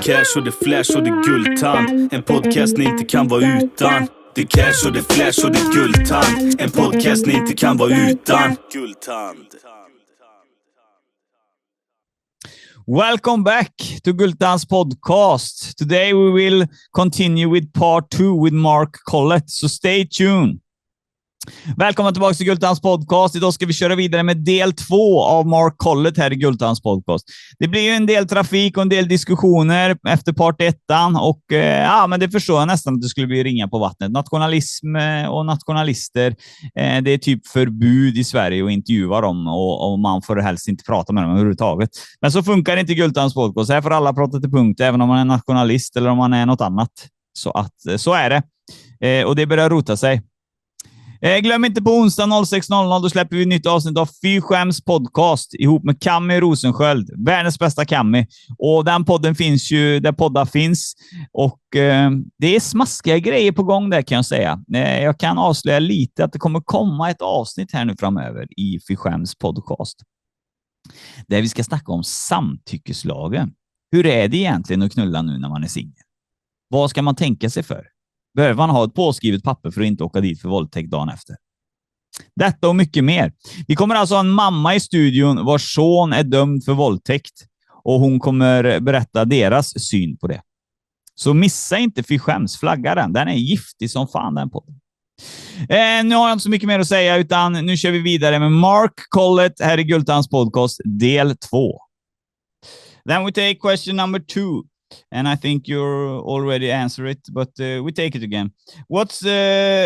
cash och det flash och det guldtand. En podcast ni inte kan vara utan. Det cash och det flash och det guldtand. En podcast ni inte kan vara utan. Guldtand. Welcome back to Guldtands Podcast. Today we will continue with part 2 with Mark Collett, so stay tuned. Välkomna tillbaka till Guldtands Podcast. Idag ska vi köra vidare med del 2 av Mark Collett här i Guldtands Podcast. Det blir ju en del trafik och en del diskussioner efter part 1 och men det förstår jag nästan att det skulle bli ringa på vattnet. Nationalism och nationalister, det är typ förbud i Sverige att intervjua dem och man får helst inte prata med dem överhuvudtaget. Men så funkar det inte i Guldtands Podcast. Här får alla prata till punkt, även om man är nationalist eller om man är något annat. Så är det. Och det börjar rota sig. Glöm inte på onsdag 06.00 då släpper vi ett nytt avsnitt av Fy-skäms podcast ihop med Cammy Rosensköld, världens bästa Cammy. Och den podden finns ju där poddar finns. Och det är smaskiga grejer på gång där kan jag säga. Jag kan avslöja lite att det kommer komma ett avsnitt här nu framöver i Fy-skäms podcast. Där vi ska snacka om samtyckeslagen. Hur är det egentligen att knulla nu när man är singel? Vad ska man tänka sig för? Behöver man ha ett påskrivet papper för att inte åka dit för våldtäkt dagen efter? Detta och mycket mer. Vi kommer alltså ha en mamma i studion vars son är dömd för våldtäkt. Och hon kommer berätta deras syn på det. Så missa inte Fy-skäms, flagga den. Den är giftig som fan den podden. Nu har jag inte så mycket mer att säga utan nu kör vi vidare med Mark Collett här i Guldtands Podcast del 2. Then we take question number 2. And I think you already answered it, but we take it again. What's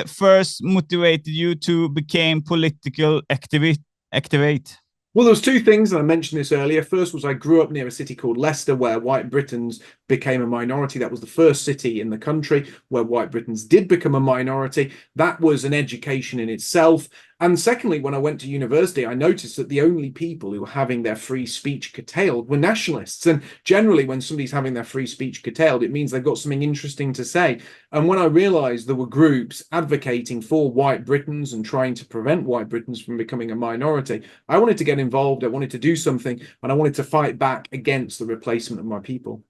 first motivated you to become political activate? Well, there was two things, and I mentioned this earlier. First was I grew up near a city called Leicester, where white Britons became a minority. That was the first city in the country where white Britons did become a minority. That was an education in itself. And secondly, when I went to university, I noticed that the only people who were having their free speech curtailed were nationalists. And generally, when somebody's having their free speech curtailed, it means they've got something interesting to say. And when I realized there were groups advocating for white Britons and trying to prevent white Britons from becoming a minority, I wanted to get involved. I wanted to do something, and I wanted to fight back against the replacement of my people.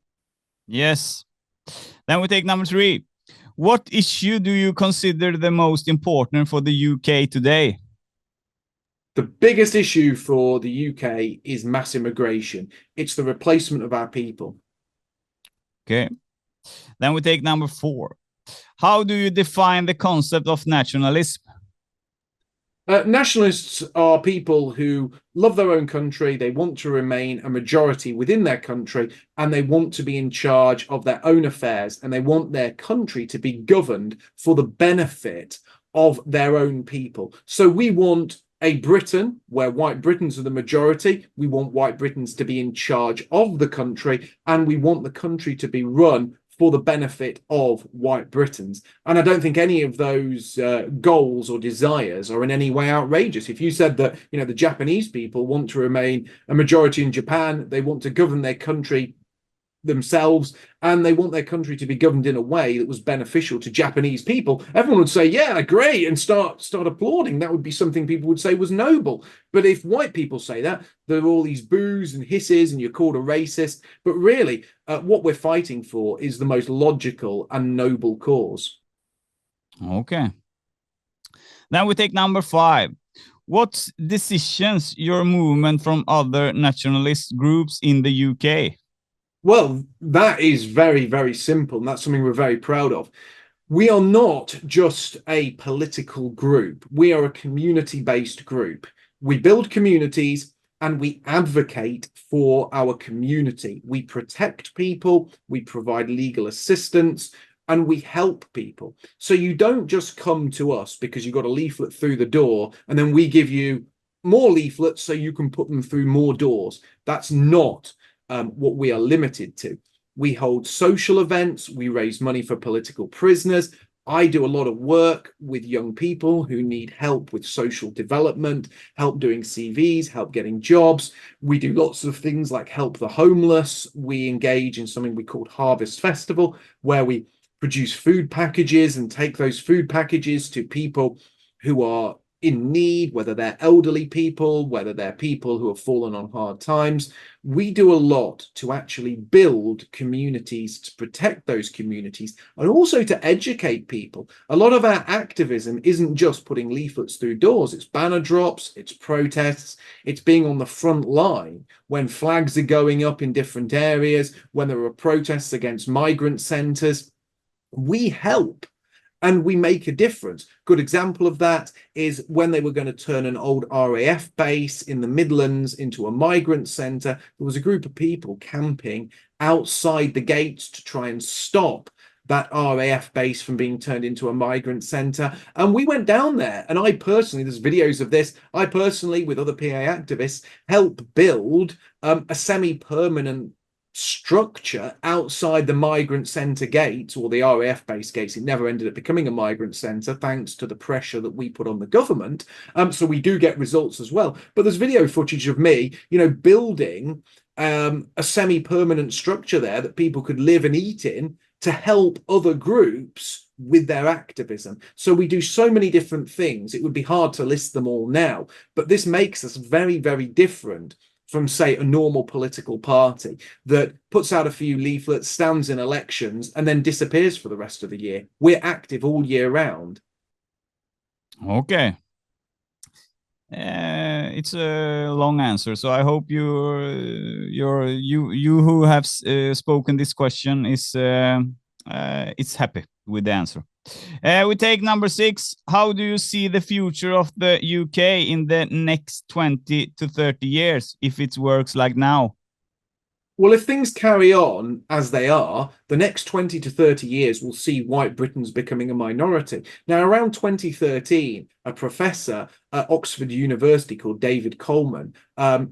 Yes. Then we take number 3. What issue do you consider the most important for the UK today? The biggest issue for the UK is mass immigration. It's the replacement of our people. Okay. Then we take number 4. How do you define the concept of nationalism? Nationalists are people who love their own country, they want to remain a majority within their country, and they want to be in charge of their own affairs, and they want their country to be governed for the benefit of their own people. So we want a Britain where white Britons are the majority. We want white Britons to be in charge of the country, and we want the country to be run for the benefit of white Britons. And I don't think any of those goals or desires are in any way outrageous. If you said that, the Japanese people want to remain a majority in Japan, they want to govern their country themselves, and they want their country to be governed in a way that was beneficial to Japanese people, everyone would say, yeah, great, and start applauding. That would be something people would say was noble. But if white people say that, there are all these boos and hisses and you're called a racist. But really, what we're fighting for is the most logical and noble cause. Okay. Then we take number 5. What decisions your movement from other nationalist groups in the UK? Well, that is very, very simple, and that's something we're very proud of. We are not just a political group. We are a community-based group. We build communities and we advocate for our community. We protect people, we provide legal assistance, and we help people. So you don't just come to us because you got a leaflet through the door and then we give you more leaflets so you can put them through more doors. That's not what we are limited to. We hold social events, we raise money for political prisoners. I do a lot of work with young people who need help with social development, help doing CVs, help getting jobs. We do lots of things like help the homeless. We engage in something we call Harvest Festival, where we produce food packages and take those food packages to people who are in need, whether they're elderly people, whether they're people who have fallen on hard times. We do a lot to actually build communities, to protect those communities, and also to educate people. A lot of our activism isn't just putting leaflets through doors. It's banner drops, it's protests, it's being on the front line when flags are going up in different areas, when there are protests against migrant centres. We help. And we make a difference. Good example of that is when they were going to turn an old RAF base in the Midlands into a migrant centre. There was a group of people camping outside the gates to try and stop that RAF base from being turned into a migrant centre. And we went down there. And I personally, there's videos of this, I personally, with other PA activists, helped build a semi-permanent structure outside the migrant centre gates, or the RAF base gates. It never ended up becoming a migrant centre thanks to the pressure that we put on the government. So we do get results as well. But there's video footage of me, building a semi-permanent structure there that people could live and eat in to help other groups with their activism. So we do so many different things. It would be hard to list them all now, but this makes us very, very different from, say, a normal political party that puts out a few leaflets, stands in elections, and then disappears for the rest of the year. We're active all year round. Okay. It's a long answer, so I hope you who have spoken this question is happy with the answer. We take number 6. How do you see the future of the UK in the next 20 to 30 years if it works like now? Well, if things carry on as they are, the next 20 to 30 years will see white Britons becoming a minority. Now, around 2013, a professor at Oxford University called David Coleman,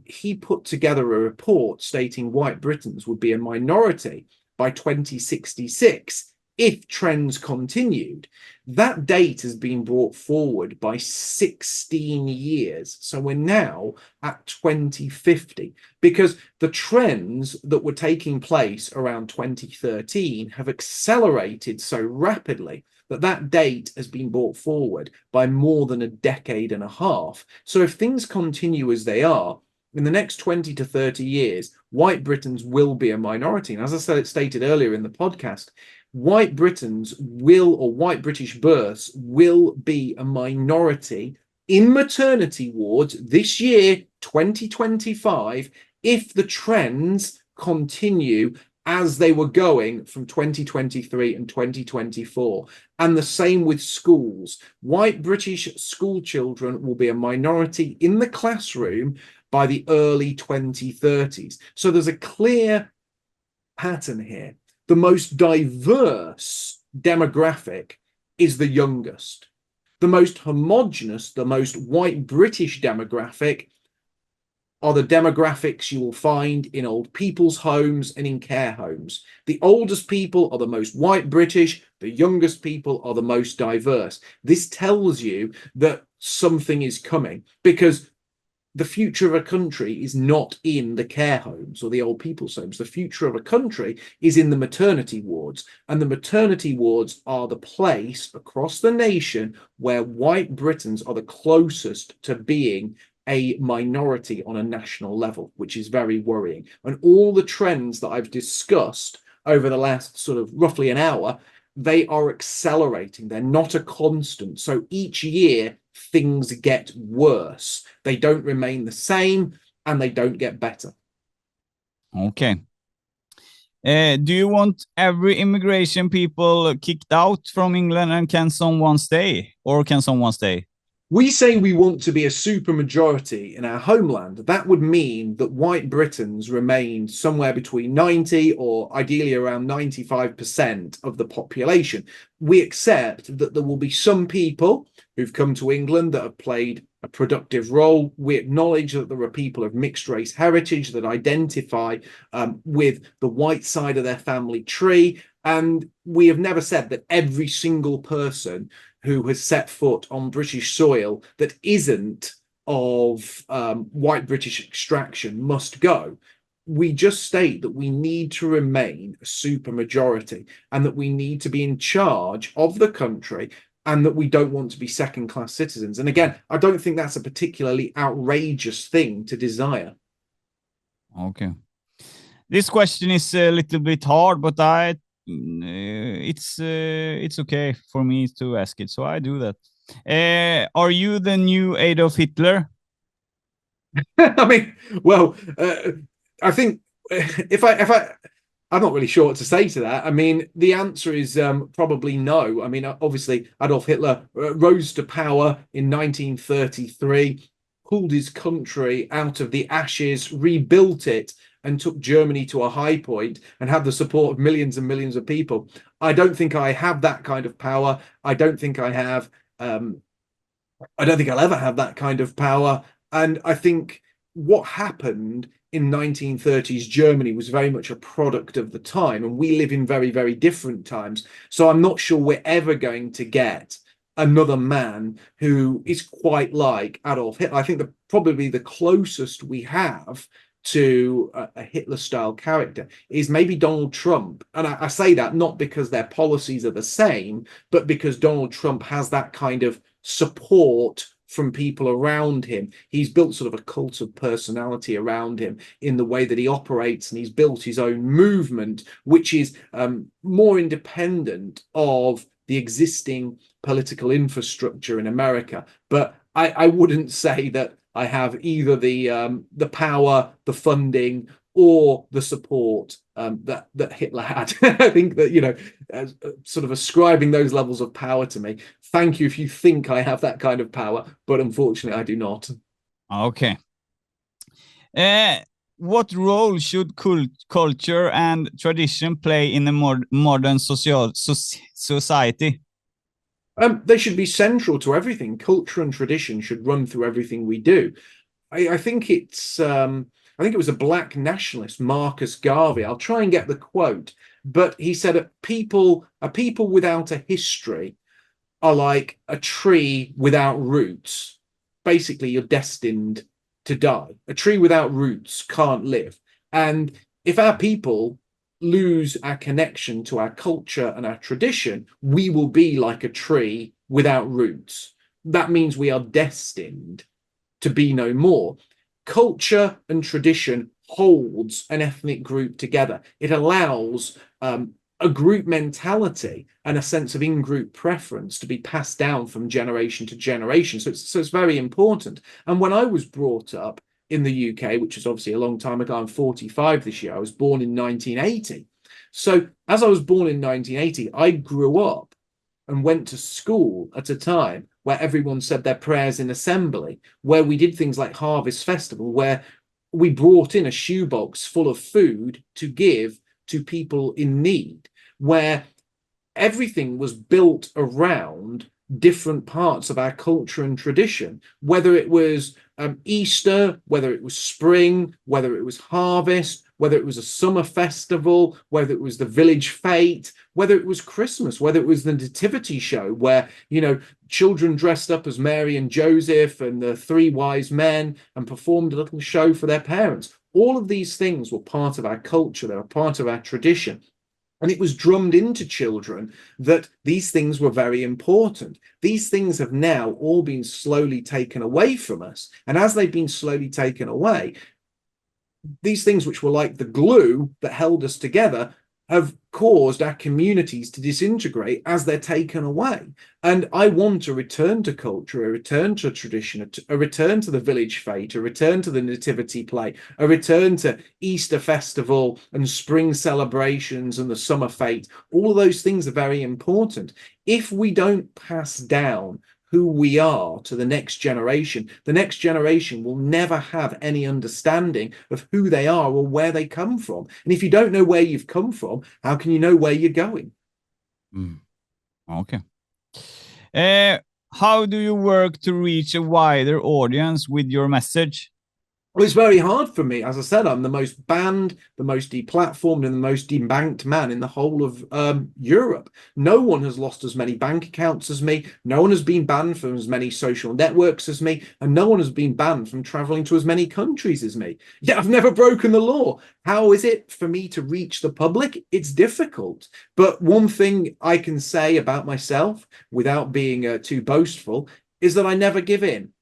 he put together a report stating white Britons would be a minority by 2066 if trends continued. That date has been brought forward by 16 years. So we're now at 2050 because the trends that were taking place around 2013 have accelerated so rapidly that date has been brought forward by more than a decade and a half. So if things continue as they are, in the next 20 to 30 years, white Britons will be a minority. And as I stated earlier in the podcast, white Britons or white British births will be a minority in maternity wards this year, 2025, if the trends continue as they were going from 2023 and 2024. And the same with schools. White British school children will be a minority in the classroom by the early 2030s. So there's a clear pattern here. The most diverse demographic is the youngest. The most homogenous, the most white British demographic are the demographics you will find in old people's homes and in care homes. The oldest people are the most white British, the youngest people are the most diverse. This tells you that something is coming because the future of a country is not in the care homes or the old people's homes. The future of a country is in the maternity wards. And the maternity wards are the place across the nation where white Britons are the closest to being a minority on a national level, which is very worrying. And all the trends that I've discussed over the last sort of roughly an hour, they are accelerating. They're not a constant. So each year, things get worse. They don't remain the same and they don't get better. Okay. Do you want every immigration people kicked out from England, and can someone stay? Or can someone stay? We say we want to be a supermajority in our homeland. That would mean that white Britons remain somewhere between 90 or ideally around 95% of the population. We accept that there will be some people who've come to England that have played a productive role. We acknowledge that there are people of mixed race heritage that identify with the white side of their family tree. And we have never said that every single person who has set foot on British soil that isn't of white British extraction must go. We just state that we need to remain a supermajority and that we need to be in charge of the country and that we don't want to be second-class citizens. And again, I don't think that's a particularly outrageous thing to desire. Okay. This question is a little bit hard, but it's okay for me to ask it, so I do that. Are you the new Adolf Hitler? I mean, well, I think if I'm not really sure what to say to that. I mean, the answer is probably no. I mean, obviously, Adolf Hitler rose to power in 1933, pulled his country out of the ashes, rebuilt it, and took Germany to a high point and had the support of millions and millions of people. I don't think I have that kind of power. I don't think I have. I don't think I'll ever have that kind of power. And I think what happened in 1930s Germany was very much a product of the time, and we live in very, very different times. So I'm not sure we're ever going to get another man who is quite like Adolf Hitler. I think probably the closest we have to a Hitler-style character is maybe Donald Trump. And I say that not because their policies are the same, but because Donald Trump has that kind of support from people around him. He's built sort of a cult of personality around him in the way that he operates, and he's built his own movement, which is more independent of the existing political infrastructure in America. But I wouldn't say that I have either the power, the funding, or the support that Hitler had. I think that, you know, sort of ascribing those levels of power to me. Thank you if you think I have that kind of power, but unfortunately I do not. Okay. What role should culture and tradition play in a modern society? They should be central to everything. Culture and tradition should run through everything we do. I think it's I think it was a black nationalist, Mark Garvey. I'll try and get the quote, but he said a people without a history are like a tree without roots. Basically, you're destined to die. A tree without roots can't live. And if our people lose our connection to our culture and our tradition, we will be like a tree without roots. That means we are destined to be no more. Culture and tradition holds an ethnic group together. It allows a group mentality and a sense of in-group preference to be passed down from generation to generation. So it's very important. And when I was brought up in the UK, which is obviously a long time ago, I'm 45 this year. I was born in 1980. So as I was born in 1980, I grew up and went to school at a time where everyone said their prayers in assembly, where we did things like Harvest Festival, where we brought in a shoebox full of food to give to people in need, where everything was built around different parts of our culture and tradition, whether it was Easter, whether it was spring, whether it was harvest, whether it was a summer festival, whether it was the village fete, whether it was Christmas, whether it was the nativity show where, you know, children dressed up as Mary and Joseph and the three wise men and performed a little show for their parents. All of these things were part of our culture. They were part of our tradition. And it was drummed into children that these things were very important. These things have now all been slowly taken away from us. And as they've been slowly taken away, these things which were like the glue that held us together have caused our communities to disintegrate as they're taken away. And I want a return to culture, a return to tradition, a return to the village fete, a return to the nativity play, a return to Easter festival and spring celebrations and the summer fete. All of those things are very important. If we don't pass down who we are to the next generation will never have any understanding of who they are or where they come from. And if you don't know where you've come from, how can you know where you're going? Okay. How do you work to reach a wider audience with your message? Well, it's very hard for me. As I said, I'm the most banned, the most deplatformed, and the most debanked man in the whole of Europe. No one has lost as many bank accounts as me. No one has been banned from as many social networks as me. And no one has been banned from traveling to as many countries as me. Yet I've never broken the law. How is it for me to reach the public? It's difficult. But one thing I can say about myself, without being too boastful, is that I never give in.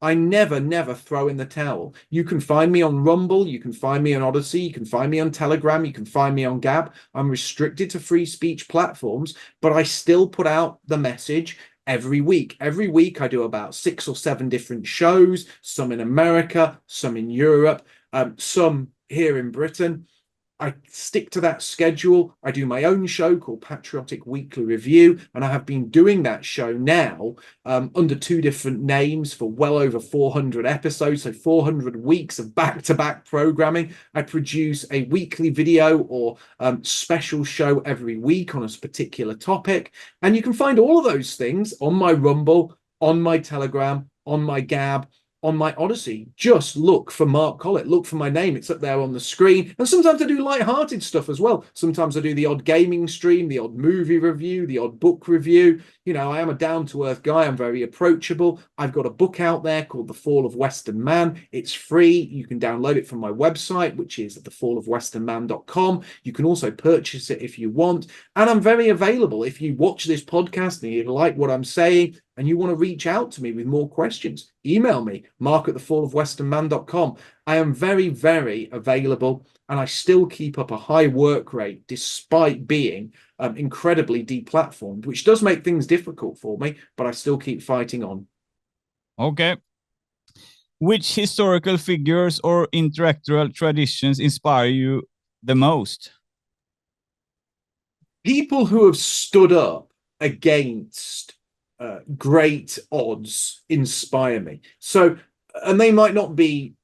I never throw in the towel. You can find me on Rumble, you can find me on Odyssey, you can find me on Telegram, you can find me on Gab. I'm restricted to free speech platforms, but I still put out the message every week. Every week I do about 6 or 7 different shows, some in America, some in Europe, some here in Britain. I stick to that schedule. I do my own show called Patriotic Weekly Review, and I have been doing that show now under 2 different names for well over 400 episodes, so 400 weeks of back-to-back programming. I produce a weekly video or special show every week on a particular topic, and you can find all of those things on my Rumble, on my Telegram, on my Gab, on my Odyssey. Just look for Mark Collett. Look for my name. It's up there on the screen. And sometimes I do light-hearted stuff as well. Sometimes I do the odd gaming stream, the odd movie review, the odd book review. You know, I am a down-to-earth guy. I'm very approachable. I've got a book out there called The Fall of Western Man. It's free. You can download it from my website, which is thefallofwesternman.com. You can also purchase it if you want. And I'm very available. If you watch this podcast and you like what I'm saying, and you want to reach out to me with more questions, email me, mark@thefallofwesternman.com. I am very available, and I still keep up a high work rate despite being incredibly deplatformed, which does make things difficult for me, but I still keep fighting on. Okay. Which historical figures or intellectual traditions inspire you the most? People who have stood up against great odds inspire me. So, and they might not be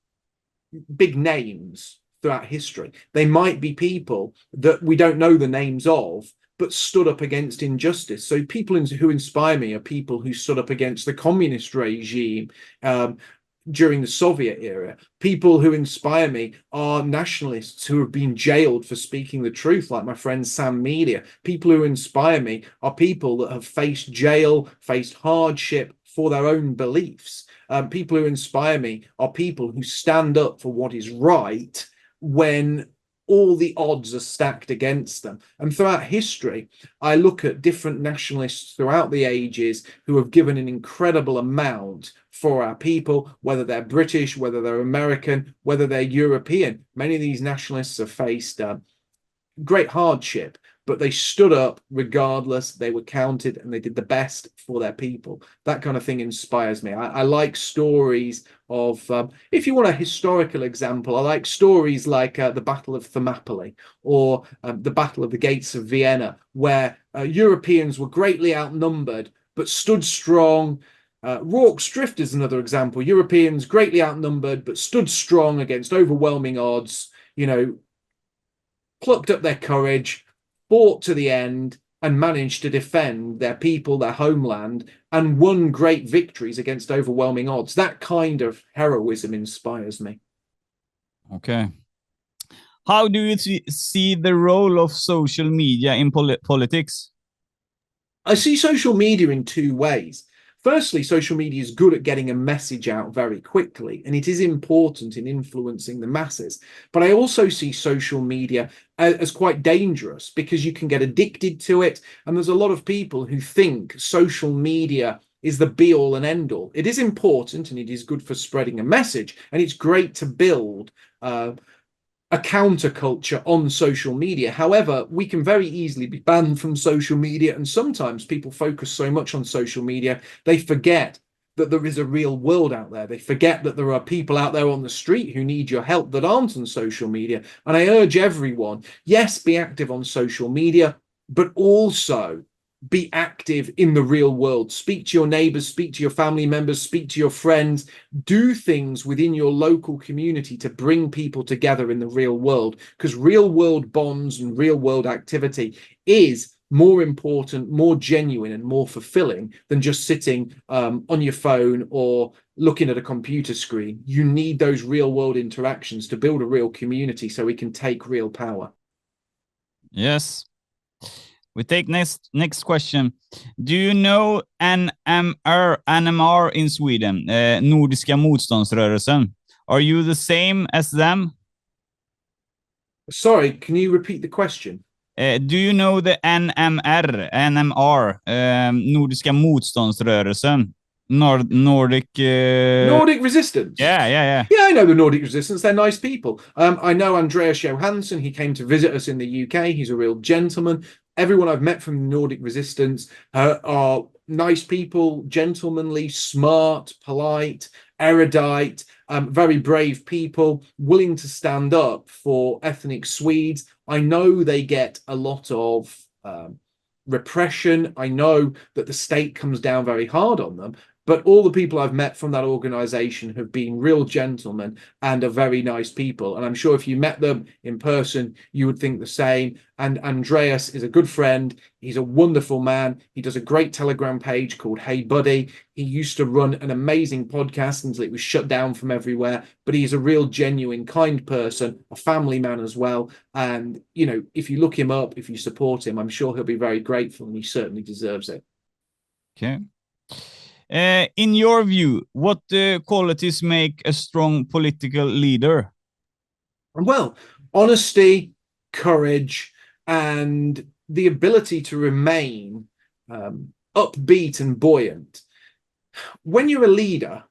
big names throughout history. They might be people that we don't know the names of, but stood up against injustice. So people who inspire me are people who stood up against the communist regime during the Soviet era. People who inspire me are nationalists who have been jailed for speaking the truth, like my friend Sam Media. People who inspire me are people that have faced jail, faced hardship for their own beliefs. People who inspire me are people who stand up for what is right when all the odds are stacked against them. And throughout history, I look at different nationalists throughout the ages who have given an incredible amount for our people, whether they're British, whether they're American, whether they're European. Many of these nationalists have faced great hardship, but they stood up regardless. They were counted and they did the best for their people. That kind of thing inspires me. I like stories of, if you want a historical example, I like stories like the Battle of Thermopylae or the Battle of the Gates of Vienna, where Europeans were greatly outnumbered but stood strong. Rorke's Drift is another example. Europeans greatly outnumbered but stood strong against overwhelming odds, you know, plucked up their courage, fought to the end, and managed to defend their people, their homeland, and won great victories against overwhelming odds. That kind of heroism inspires me. Okay. How do you see the role of social media in politics? I see social media in 2 ways. Firstly, social media is good at getting a message out very quickly, and it is important in influencing the masses. But I also see social media as quite dangerous because you can get addicted to it, and there's a lot of people who think social media is the be-all and end-all. It is important, and it is good for spreading a message, and it's great to build a counterculture on social media. However, we can very easily be banned from social media, and sometimes people focus so much on social media, they forget that there is a real world out there. They forget that there are people out there on the street who need your help that aren't on social media. And I urge everyone, yes, be active on social media, but also be active in the real world. Speak to your neighbors, speak to your family members, speak to your friends, do things within your local community to bring people together in the real world, because real world bonds and real world activity is more important, more genuine, and more fulfilling than just sitting on your phone or looking at a computer screen. You need those real world interactions to build a real community so we can take real power. Yes. We take next question. Do you know NMR in Sweden? Nordiska motståndsrörelsen. Are you the same as them? Sorry, can you repeat the question? Do you know the NMR, Nordiska motståndsrörelsen? Nordic resistance. Yeah, I know the Nordic resistance. They're nice people. I know Andreas Johansson. He came to visit us in the UK. He's a real gentleman. Everyone I've met from the Nordic resistance are nice people, gentlemanly, smart, polite, erudite, very brave people, willing to stand up for ethnic Swedes. I know they get a lot of repression. I know that the state comes down very hard on them. But all the people I've met from that organization have been real gentlemen and are very nice people. And I'm sure if you met them in person, you would think the same. And Andreas is a good friend. He's a wonderful man. He does a great Telegram page called Hey Buddy. He used to run an amazing podcast until it was shut down from everywhere. But he's a real genuine, kind person, a family man as well. And, you know, if you look him up, if you support him, I'm sure he'll be very grateful, and he certainly deserves it. Okay. In your view, what qualities make a strong political leader? Well, honesty, courage, and the ability to remain upbeat and buoyant. When you're a leader,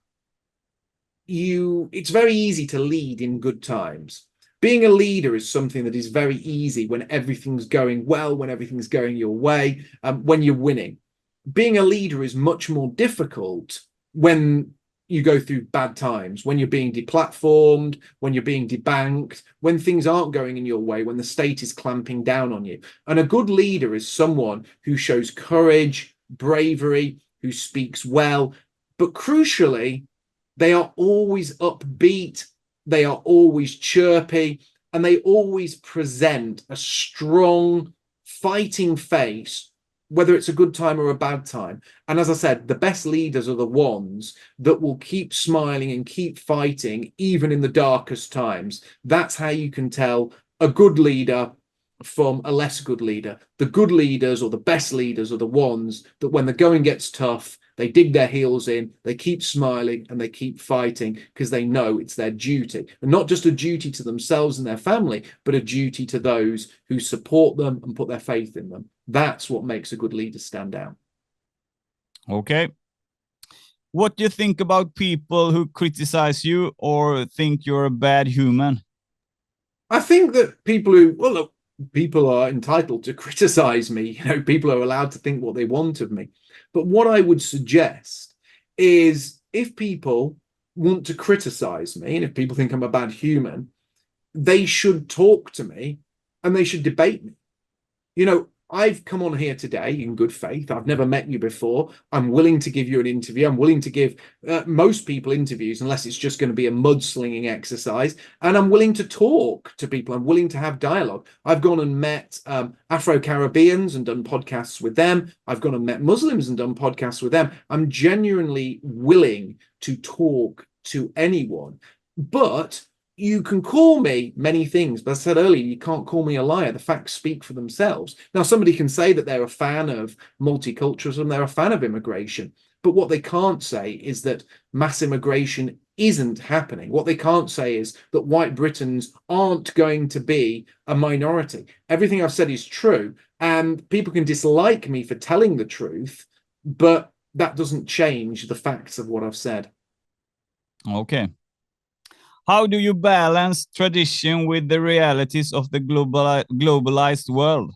it's very easy to lead in good times. Being a leader is something that is very easy when everything's going well, when everything's going your way, when you're winning. Being a leader is much more difficult when you go through bad times, when you're being deplatformed, when you're being debanked, when things aren't going in your way, when the state is clamping down on you. And a good leader is someone who shows courage, bravery, who speaks well, but crucially, they are always upbeat, they are always chirpy, and they always present a strong, fighting face, whether it's a good time or a bad time. And as I said, the best leaders are the ones that will keep smiling and keep fighting, even in the darkest times. That's how you can tell a good leader from a less good leader. The good leaders or the best leaders are the ones that when the going gets tough, they dig their heels in, they keep smiling, and they keep fighting because they know it's their duty. And not just a duty to themselves and their family, but a duty to those who support them and put their faith in them. That's what makes a good leader stand out. Okay. What do you think about people who criticize you or think you're a bad human? I think that people are entitled to criticize me. You know, people are allowed to think what they want of me. But what I would suggest is if people want to criticize me, and if people think I'm a bad human, they should talk to me and they should debate me. You know, I've come on here today in good faith. I've never met you before. I'm willing to give you an interview. I'm willing to give most people interviews, unless it's just going to be a mudslinging exercise. And I'm willing to talk to people. I'm willing to have dialogue. I've gone and met Afro-Caribbeans and done podcasts with them. I've gone and met Muslims and done podcasts with them. I'm genuinely willing to talk to anyone. But you can call me many things, but I said earlier, you can't call me a liar. The facts speak for themselves. Now, somebody can say that they're a fan of multiculturalism, they're a fan of immigration, but what they can't say is that mass immigration isn't happening. What they can't say is that white Britons aren't going to be a minority. Everything I've said is true, and people can dislike me for telling the truth, but that doesn't change the facts of what I've said. Okay. How do you balance tradition with the realities of the globalized world?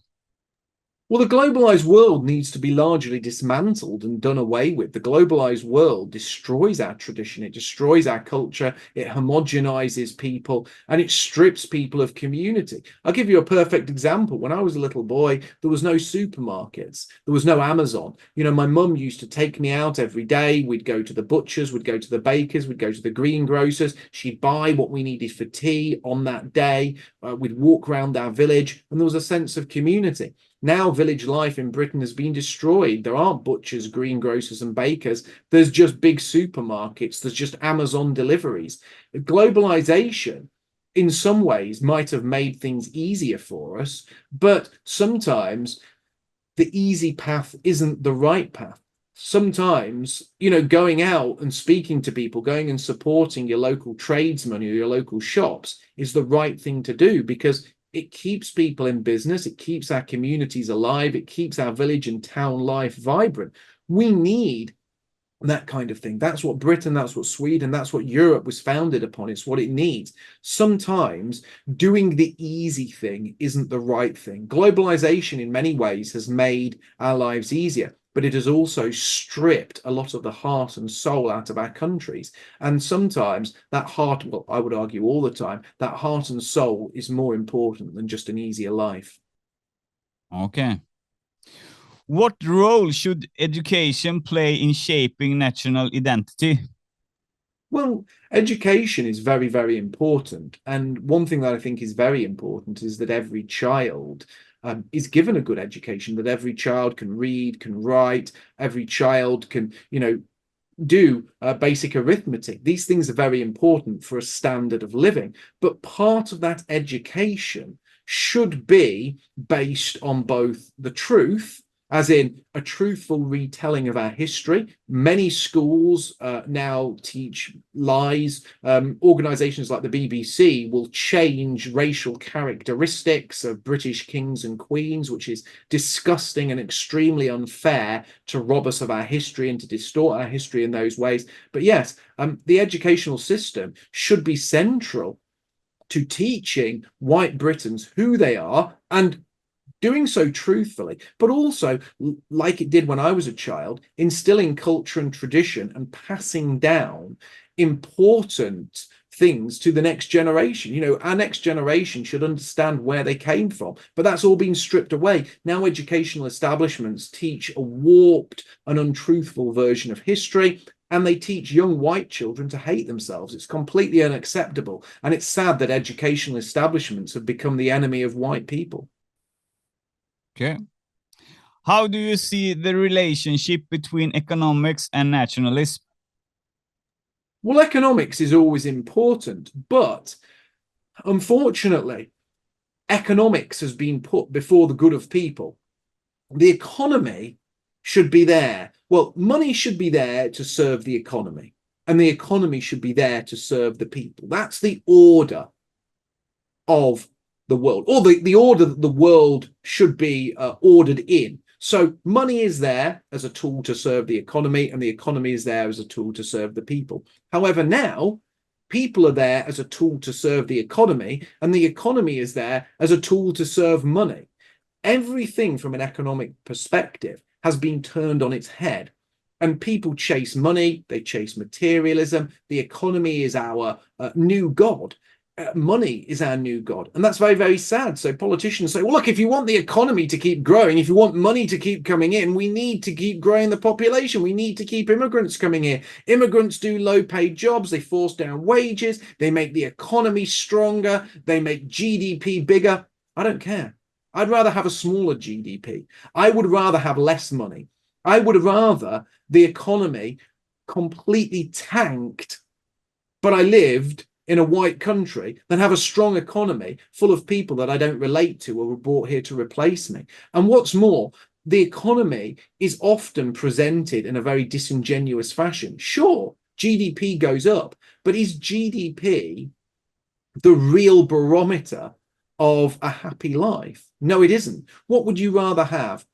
Well, the globalized world needs to be largely dismantled and done away with. The globalized world destroys our tradition, it destroys our culture, it homogenizes people, and it strips people of community. I'll give you a perfect example. When I was a little boy, there was no supermarkets, there was no Amazon. You know, my mum used to take me out every day. We'd go to the butchers, we'd go to the bakers, we'd go to the greengrocers. She'd buy what we needed for tea on that day. We'd walk around our village, and there was a sense of community. Now village life in Britain has been destroyed. There aren't butchers, greengrocers and bakers. There's just big supermarkets. There's just Amazon deliveries. Globalization in some ways might have made things easier for us, but sometimes the easy path isn't the right path. Sometimes, going out and speaking to people, going and supporting your local tradesmen or your local shops is the right thing to do, because it keeps people in business, it keeps our communities alive, it keeps our village and town life vibrant. We need that kind of thing. That's what Britain, that's what Sweden, that's what Europe was founded upon. It's what it needs. Sometimes doing the easy thing isn't the right thing. Globalization in many ways has made our lives easier, but it has also stripped a lot of the heart and soul out of our countries. And sometimes that heart, well, I would argue all the time, that heart and soul is more important than just an easier life. Okay. What role should education play in shaping national identity? Well, education is very, very important. And one thing that I think is very important is that every child is given a good education, that every child can read, can write, every child can, do basic arithmetic. These things are very important for a standard of living. But part of that education should be based on both the truth, as in a truthful retelling of our history. Many schools now teach lies. Organizations like the BBC will change racial characteristics of British kings and queens, which is disgusting and extremely unfair to rob us of our history and to distort our history in those ways. But yes, the educational system should be central to teaching white Britons who they are, and doing so truthfully, but also, like it did when I was a child, instilling culture and tradition and passing down important things to the next generation. Our next generation should understand where they came from, but that's all been stripped away. Now educational establishments teach a warped and untruthful version of history, and they teach young white children to hate themselves. It's completely unacceptable. And it's sad that educational establishments have become the enemy of white people. Okay. How do you see the relationship between economics and nationalism? Well, economics is always important, but unfortunately, economics has been put before the good of people. The economy should be there. Well, money should be there to serve the economy, and the economy should be there to serve the people. That's the order of the world, or the order that the world should be ordered in. So money is there as a tool to serve the economy, and the economy is there as a tool to serve the people. However, now people are there as a tool to serve the economy, and the economy is there as a tool to serve money. Everything from an economic perspective has been turned on its head, and people chase money, they chase materialism. The economy is our new god. Money is our new god, and that's very, very sad. So politicians say, well, look, if you want the economy to keep growing, if you want money to keep coming in, we need to keep growing the population. We need to keep immigrants coming in. Immigrants do low-paid jobs. They force down wages. They make the economy stronger. They make GDP bigger. I don't care. I'd rather have a smaller GDP. I would rather have less money. I would rather the economy completely tanked, but I lived in a white country, than have a strong economy full of people that I don't relate to or were brought here to replace me. And what's more, the economy is often presented in a very disingenuous fashion. Sure, GDP goes up, but is GDP the real barometer of a happy life? No, it isn't. What would you rather have?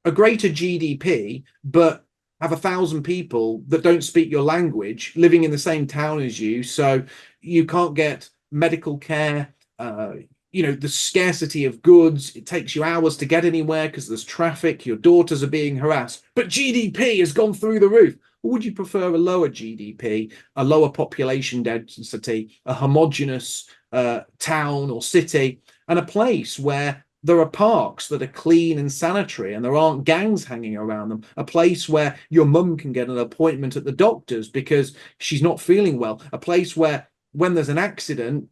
A greater GDP, but have 1,000 people that don't speak your language living in the same town as you, so you can't get medical care, the scarcity of goods, it takes you hours to get anywhere because there's traffic, your daughters are being harassed, but GDP has gone through the roof. Or would you prefer a lower GDP, a lower population density, a homogenous town or city, and a place where there are parks that are clean and sanitary and there aren't gangs hanging around them, a place where your mum can get an appointment at the doctor's because she's not feeling well, a place where when there's an accident,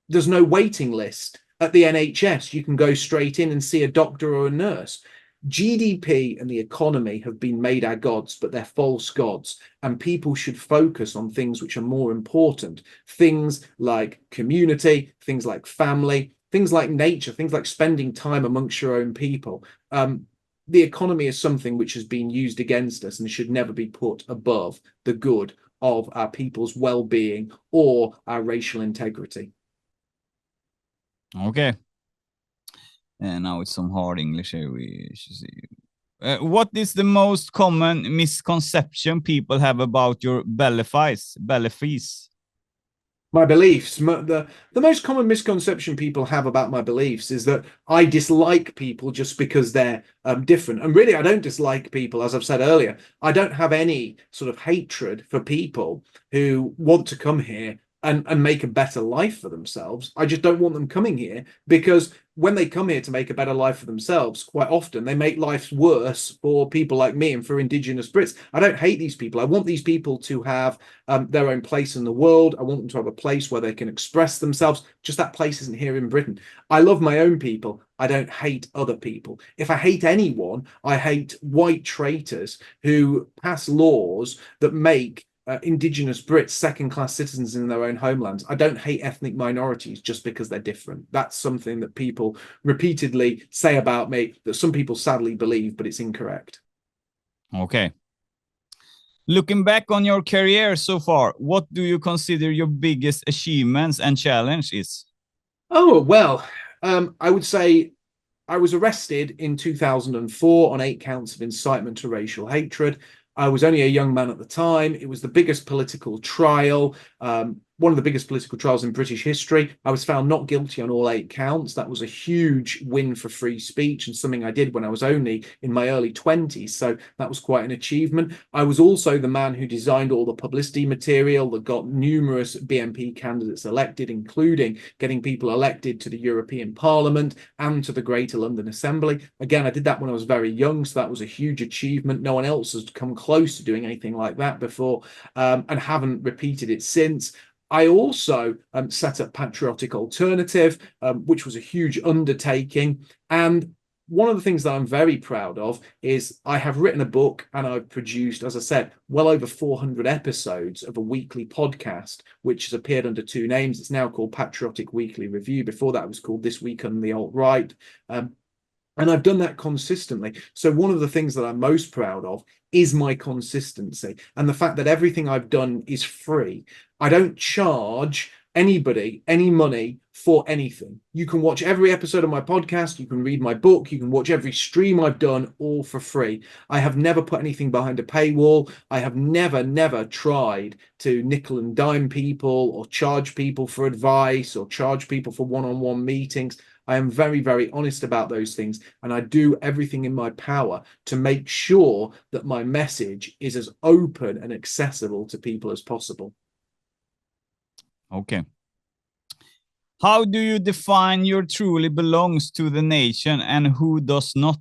there's no waiting list, At the NHS, you can go straight in and see a doctor or a nurse. GDP and the economy have been made our gods, but they're false gods. And people should focus on things which are more important. Things like community, things like family, things like nature, things like spending time amongst your own people. The economy is something which has been used against us and should never be put above the good of our people's well-being or our racial integrity. Okay. And now it's some hard English here. We should see. What is the most common misconception people have about your beliefs? My beliefs. The most common misconception people have about my beliefs is that I dislike people just because they're different. And really, I don't dislike people. As I've said earlier, I don't have any sort of hatred for people who want to come here and make a better life for themselves. I just don't want them coming here, because when they come here to make a better life for themselves, quite often they make life worse for people like me and for Indigenous Brits. I don't hate these people. I want these people to have their own place in the world. I want them to have a place where they can express themselves. Just that place isn't here in Britain. I love my own people. I don't hate other people. If I hate anyone, I hate white traitors who pass laws that make Indigenous Brits second-class citizens in their own homelands. I don't hate ethnic minorities just because they're different. That's something that people repeatedly say about me that some people sadly believe, but it's incorrect. Okay. Looking back on your career so far, what do you consider your biggest achievements and challenge is? Oh, well, I would say I was arrested in 2004 on 8 counts of incitement to racial hatred. I was only a young man at the time. It was the biggest political trial, one of the biggest political trials in British history. I was found not guilty on all 8 counts. That was a huge win for free speech and something I did when I was only in my early 20s. So that was quite an achievement. I was also the man who designed all the publicity material that got numerous BNP candidates elected, including getting people elected to the European Parliament and to the Greater London Assembly. Again, I did that when I was very young, so that was a huge achievement. No one else has come close to doing anything like that before, and haven't repeated it since. I also set up Patriotic Alternative, which was a huge undertaking. And one of the things that I'm very proud of is I have written a book and I've produced, as I said, well over 400 episodes of a weekly podcast, which has appeared under 2 names. It's now called Patriotic Weekly Review. Before that, it was called This Week on the Alt-Right. And I've done that consistently. So one of the things that I'm most proud of is my consistency and the fact that everything I've done is free. I don't charge anybody any money for anything. You can watch every episode of my podcast. You can read my book. You can watch every stream I've done, all for free. I have never put anything behind a paywall. I have never tried to nickel and dime people or charge people for advice or charge people for one-on-one meetings. I am very, very honest about those things, and I do everything in my power to make sure that my message is as open and accessible to people as possible. Okay. How do you define your truly belongs to the nation and who does not?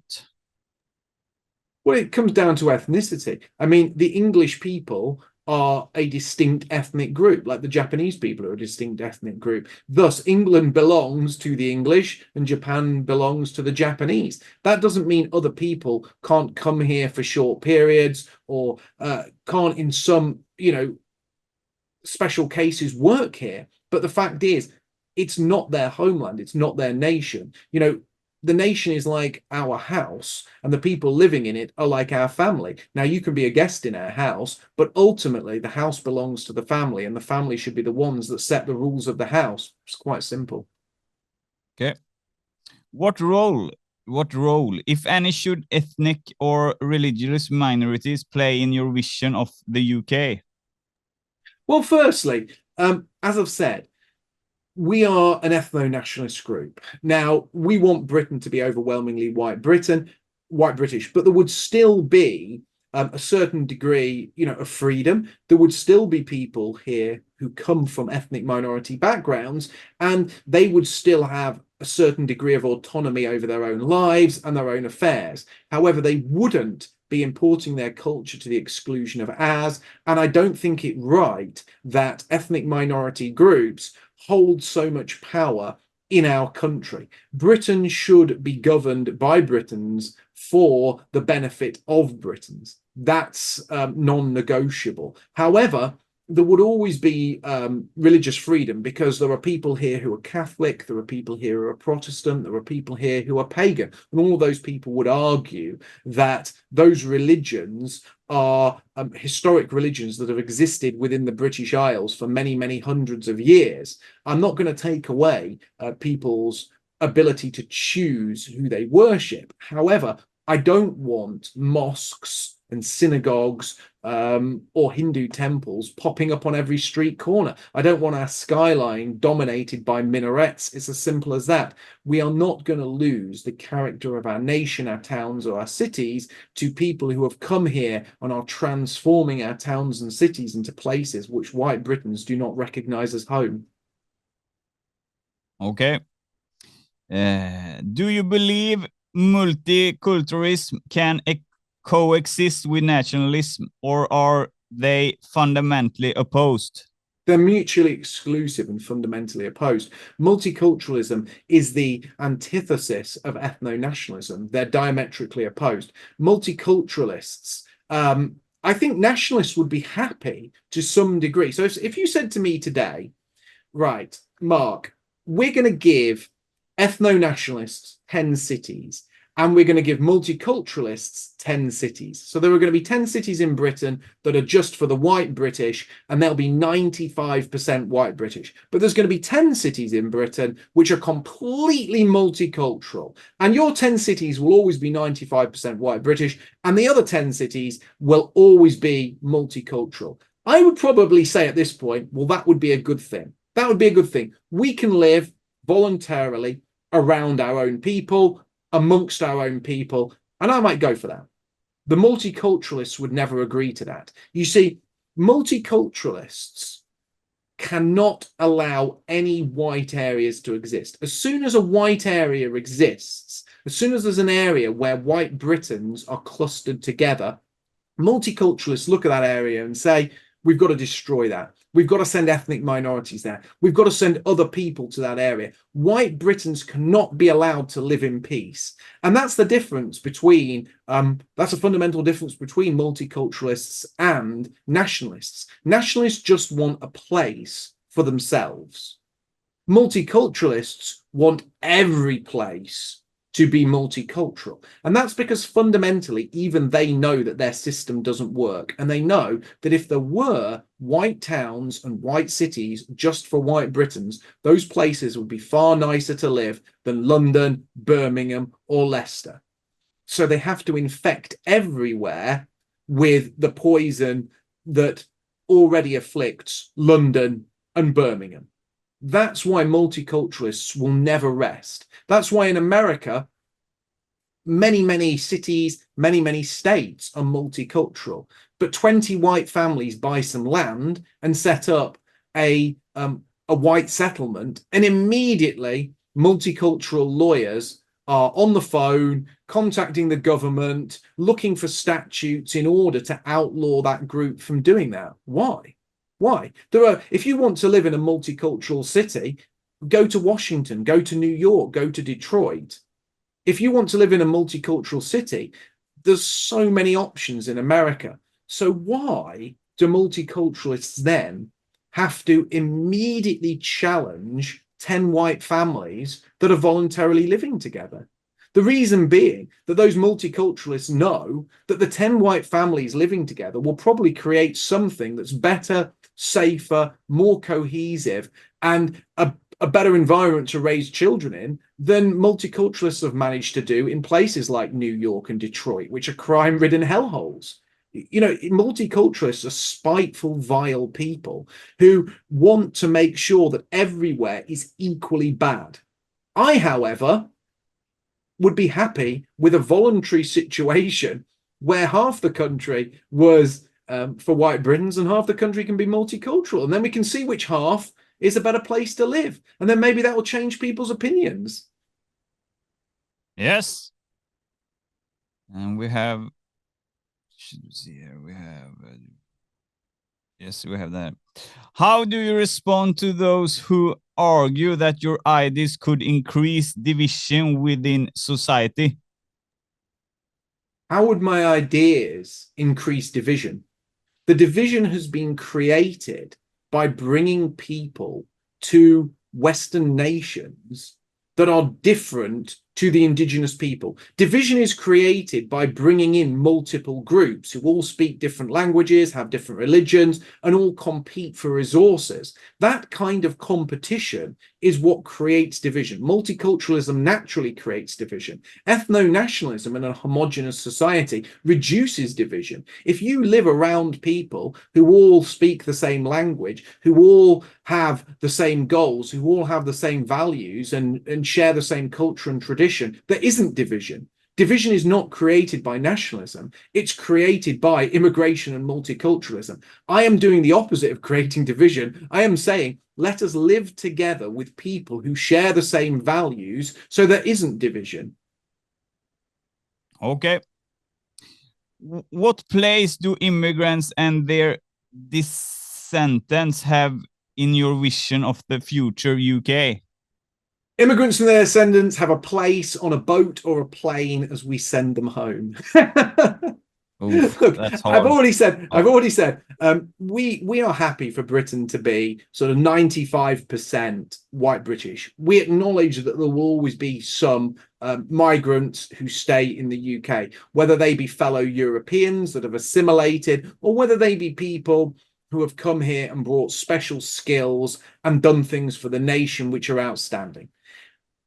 Well, it comes down to ethnicity. I mean, the English people are a distinct ethnic group, like the Japanese people are a distinct ethnic group. Thus, England belongs to the English and Japan belongs to the Japanese. That doesn't mean other people can't come here for short periods or can't in some, special cases work here. But the fact is, it's not their homeland. It's not their nation. The nation is like our house and the people living in it are like our family. Now, you can be a guest in our house, but ultimately the house belongs to the family and the family should be the ones that set the rules of the house. It's quite simple. Okay. What role, if any, should ethnic or religious minorities play in your vision of the UK? Well, firstly, as I've said, we are an ethno-nationalist group. Now, we want Britain to be overwhelmingly white British, but there would still be a certain degree, of freedom. There would still be people here who come from ethnic minority backgrounds, and they would still have a certain degree of autonomy over their own lives and their own affairs. However, they wouldn't be importing their culture to the exclusion of ours. And I don't think it right that ethnic minority groups hold so much power in our country. Britain should be governed by Britons for the benefit of Britons. That's non-negotiable. However, there would always be religious freedom, because there are people here who are Catholic, there are people here who are Protestant, there are people here who are pagan, and all of those people would argue that those religions are historic religions that have existed within the British Isles for many, many hundreds of years. I'm not going to take away people's ability to choose who they worship. However, I don't want mosques and synagogues or Hindu temples popping up on every street corner. I don't want our skyline dominated by minarets. It's as simple as that. We are not going to lose the character of our nation, our towns, or our cities to people who have come here and are transforming our towns and cities into places which white Britons do not recognize as home. Okay. Do you believe multiculturalism can coexist with nationalism, or are they fundamentally opposed? They're mutually exclusive and fundamentally opposed. Multiculturalism is the antithesis of ethno-nationalism. They're diametrically opposed. Multiculturalists, I think nationalists would be happy to some degree. So if you said to me today, right, Mark, we're going to give ethno-nationalists 10 cities, and we're going to give multiculturalists 10 cities. So there are going to be 10 cities in Britain that are just for the white British, and they'll be 95% white British. But there's going to be 10 cities in Britain which are completely multicultural. And your 10 cities will always be 95% white British, and the other 10 cities will always be multicultural. I would probably say at this point, well, that would be a good thing. That would be a good thing. We can live voluntarily around our own people, amongst our own people, and I might go for that. The multiculturalists would never agree to that. You see, multiculturalists cannot allow any white areas to exist. As soon as a white area exists, as soon as there's an area where white Britons are clustered together, multiculturalists look at that area and say, we've got to destroy that. We've got to send ethnic minorities there. We've got to send other people to that area. White Britons cannot be allowed to live in peace. And that's the difference between, that's a fundamental difference between multiculturalists and nationalists. Nationalists just want a place for themselves. Multiculturalists want every place to be multicultural. And that's because fundamentally, even they know that their system doesn't work. And they know that if there were white towns and white cities just for white Britons, those places would be far nicer to live than London, Birmingham, or Leicester. So they have to infect everywhere with the poison that already afflicts London and Birmingham. That's why multiculturalists will never rest. That's why in America, many, many cities, many, many states are multicultural. But 20 white families buy some land and set up a white settlement, and immediately multicultural lawyers are on the phone, contacting the government, looking for statutes in order to outlaw that group from doing that. Why? Why? If you want to live in a multicultural city, go to Washington, go to New York, go to Detroit. If you want to live in a multicultural city, there's so many options in America. So why do multiculturalists then have to immediately challenge 10 white families that are voluntarily living together? The reason being that those multiculturalists know that the 10 white families living together will probably create something that's better, safer, more cohesive, and a better environment to raise children in than multiculturalists have managed to do in places like New York and Detroit, which are crime-ridden hellholes. You know, multiculturalists are spiteful, vile people who want to make sure that everywhere is equally bad. I, however, would be happy with a voluntary situation where half the country was for white Britons and half the country can be multicultural. And then we can see which half is a better place to live. And then maybe that will change people's opinions. Yes. And we have, should we see here, we have, yes, we have that. How do you respond to those who argue that your ideas could increase division within society? How would my ideas increase division? The division has been created by bringing people to Western nations that are different to the indigenous people. Division is created by bringing in multiple groups who all speak different languages, have different religions, and all compete for resources. That kind of competition is what creates division. Multiculturalism naturally creates division. Ethno-nationalism in a homogenous society reduces division. If you live around people who all speak the same language, who all have the same goals, who all have the same values and share the same culture and tradition, there isn't division. Division is not created by nationalism. It's created by immigration and multiculturalism. I am doing the opposite of creating division. I am saying, let us live together with people who share the same values so there isn't division. Okay. What place do immigrants and their descendants have in your vision of the future UK? Immigrants and their descendants have a place on a boat or a plane as we send them home. Oof, Look, that's I've hard. already said, we are happy for Britain to be sort of 95% white British. We acknowledge that there will always be some migrants who stay in the UK, whether they be fellow Europeans that have assimilated, or whether they be people who have come here and brought special skills and done things for the nation which are outstanding.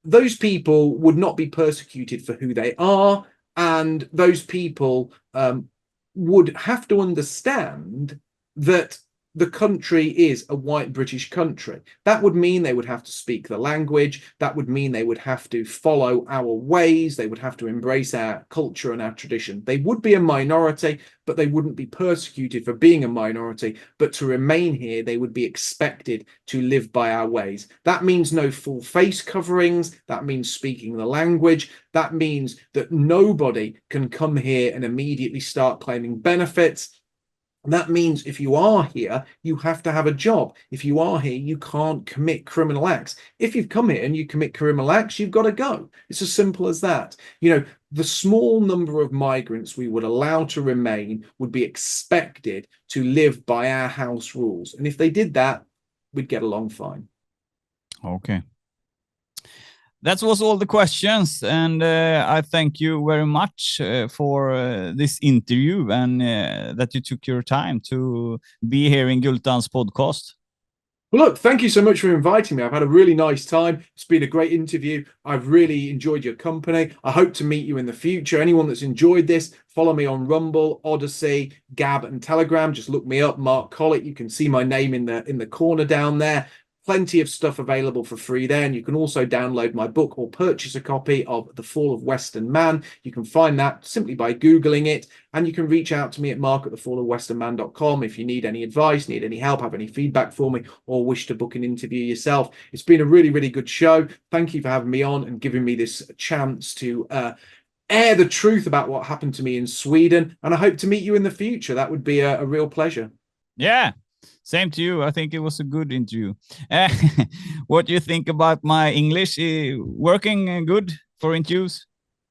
Those people would not be persecuted for who they are, and those people would have to understand that the country is a white British country. That would mean they would have to speak the language. That would mean they would have to follow our ways. They would have to embrace our culture and our tradition. They would be a minority, but they wouldn't be persecuted for being a minority. But to remain here, they would be expected to live by our ways. That means no full face coverings. That means speaking the language. That means that nobody can come here and immediately start claiming benefits. That means if you are here, you have to have a job. If you are here, you can't commit criminal acts. If you've come here and you commit criminal acts, you've got to go. It's as simple as that. You know, the small number of migrants we would allow to remain would be expected to live by our house rules. And if they did that, we'd get along fine. Okay. That was all the questions, and I thank you very much for this interview and that you took your time to be here in Guldtands Podcast. Well, look, thank you so much for inviting me. I've had a really nice time. It's been a great interview. I've really enjoyed your company. I hope to meet you in the future. Anyone that's enjoyed this, follow me on Rumble, Odyssey, Gab, and Telegram. Just look me up, Mark Collett. You can see my name in the corner down there. Plenty of stuff available for free there, and you can also download my book or purchase a copy of The Fall of Western Man. You can find that simply by Googling it, and you can reach out to me at mark@thefallofwesternman.com if you need any advice, need any help, have any feedback for me, or wish to book an interview yourself. It's been a really, really good show. Thank you for having me on and giving me this chance to air the truth about what happened to me in Sweden, and I hope to meet you in the future. That would be a real pleasure. Yeah. Same to you. I think it was a good interview. What do you think about my English? Working good for interviews?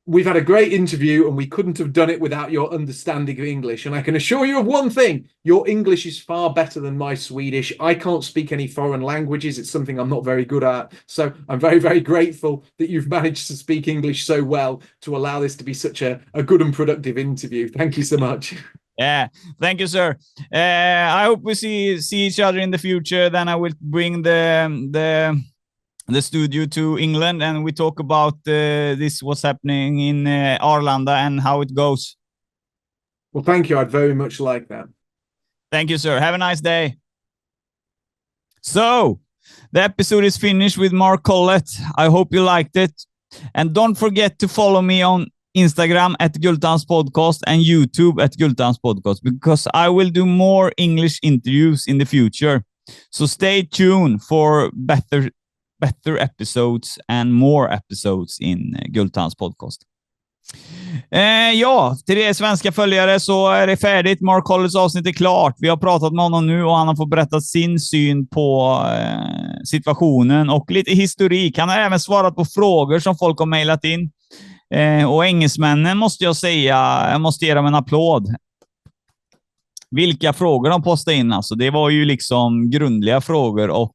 We've had a great interview, and we couldn't have done it without your understanding of English. And I can assure you of one thing, your English is far better than my Swedish. I can't speak any foreign languages. It's something I'm not very good at. So I'm very, very grateful that you've managed to speak English so well to allow this to be such a good and productive interview. Thank you so much. Yeah, thank you, sir. I hope we see each other in the future. Then I will bring the studio to England, and we talk about what's happening in Arlanda and how it goes. Well, thank you. I'd very much like that. Thank you, sir. Have a nice day. So, the episode is finished with Mark Collett. I hope you liked it. And don't forget to follow me on Instagram at Guldtands Podcast and YouTube at Guldtands Podcast, because I will do more English interviews in the future. So stay tuned for better episodes and more episodes in Guldtands Podcast. Ja, till er svenska följare så är det färdigt. Mark Colletts avsnitt är klart. Vi har pratat med honom nu och han har fått berätta sin syn på situationen och lite historik. Han har även svarat på frågor som folk har mejlat in. Och engelsmännen måste jag säga, jag måste ge dem en applåd. Vilka frågor de postade in alltså. Det var ju liksom grundliga frågor och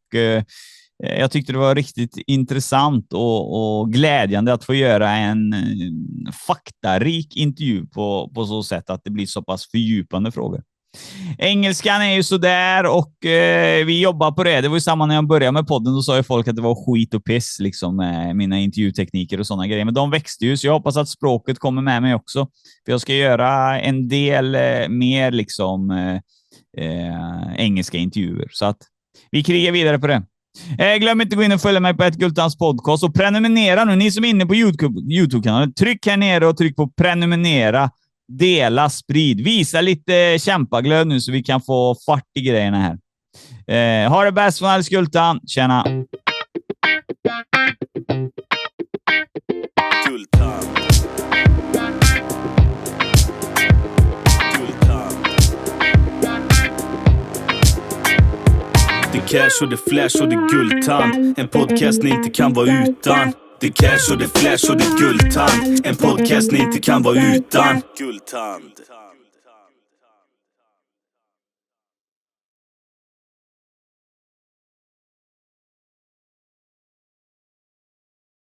jag tyckte det var riktigt intressant och glädjande att få göra en faktarik intervju på så sätt att det blir så pass fördjupande frågor. Engelskan är ju sådär och vi jobbar på det. Det var ju samma när jag började med podden. Då sa ju folk att det var skit och piss liksom, med mina intervjutekniker och sådana grejer. Men de växte ju, så jag hoppas att språket kommer med mig också. För jag ska göra en del mer liksom engelska intervjuer. Så att vi krigar vidare på det. Glöm inte att gå in och följa mig på Guldtands Podcast och prenumerera nu. Ni som är inne på YouTube-kanalen, tryck här nere och tryck på prenumerera. Dela, sprid. Visa lite kämpaglöd nu så vi kan få fart i grejerna här. Ha det bäst från Alice Guldtand. Tjena! Guldtand. Guldtand. Det cash och det flash och det Guldtand. En podcast ni inte kan vara utan. Det cash och det flash och det Guldtand. En podcast ni inte kan vara utan. Guldtand.